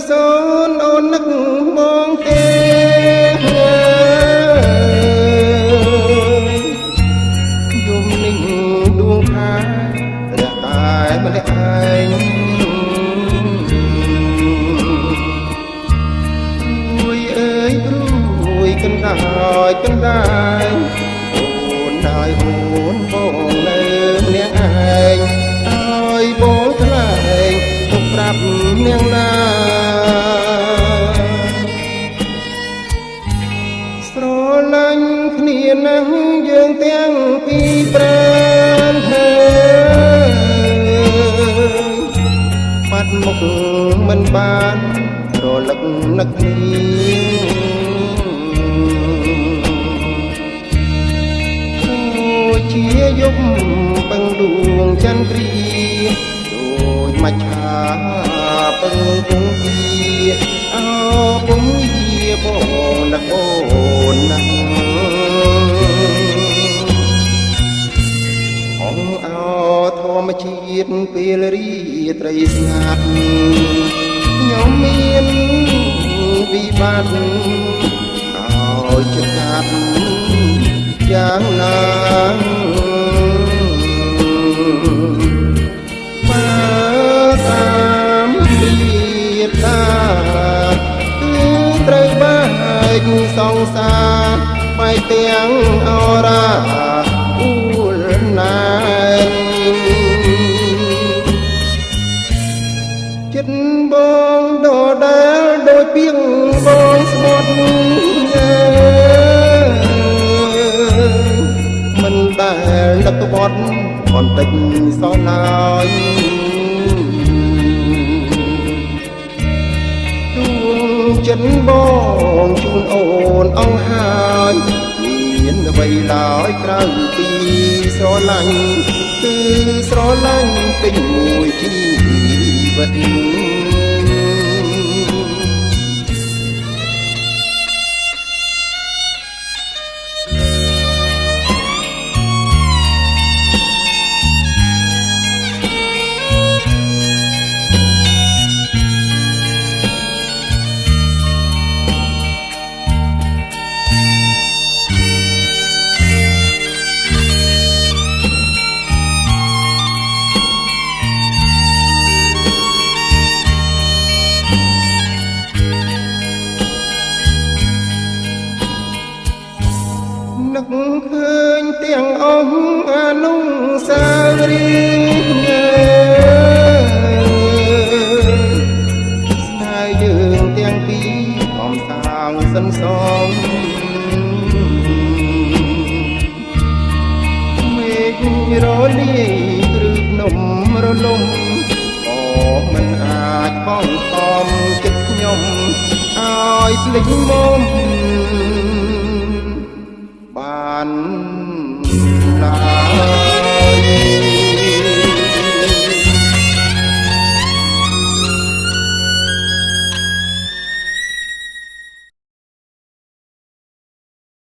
សូនអូននឹកបងទេយំនឹងដួងខែរះតែម្នាក់ឯងរួយអើយរួយកណ្ដាលកណ្ដាលអូនដែរអូនបងនៅម្នាក់ឯងឲ្យបងថ្លែងទុកប្រាប់នាងណាស្រឡាញ់គ្នាណាស់យើងទាំងពីរប្រានហើយបាត់មុខមិនបានរលឹកនឹកនេះជាយប់បឹងដួងចន្ទ្រាដូចមច្ឆាពឹងគង់ទីអោពុំជាបងនឹកអូនណាស់អងអោធម្មជាតិពេលរីត្រីស្ងាត់ខ្ញុំមានវិបត្តិឲ្យចិត្តកាត់យ៉ាងណាបើតាមពីតាគឺត្រូវបែកសងសារបែកទាំងអរាអ៊ូលណែនចិត្តបងដដែលដូចពីងបងស្បត់មិនដែលដឹកវត្តបន្តិចសោះឡើយដួងចិត្តបងជូនអូនអង្ហើយមានអ្វីឡើយក្រៅពីស្រឡាញ់គឺស្រឡាញ់ពេញមួយជីវិតនឹកឃើញទាំងអង្គអនុស្សាវរីយ៍ស្នេហ៍យើងទាំងពីរខំសាងសន្សំមេឃរលាយគ្រឹះភ្នំរលំក៏មិនអាចបងខំចិត្តខ្ញុំឲ្យភ្លេចមុំបាន